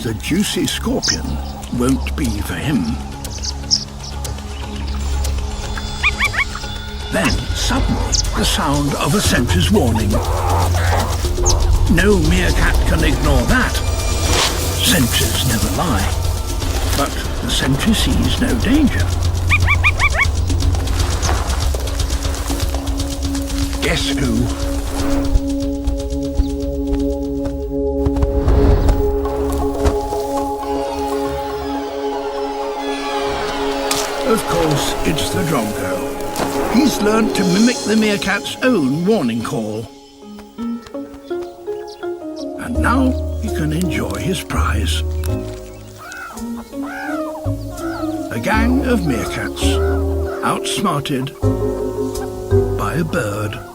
The juicy scorpion won't be for him. Then, suddenly, the sound of a sentry's warning. No meerkat can ignore that. Sentries never lie. But the sentry sees no danger. Guess who? Of course, it's the Drongo. He's learned to mimic the meerkat's own warning call. And now he can enjoy his prize. A gang of meerkats, outsmarted by a bird.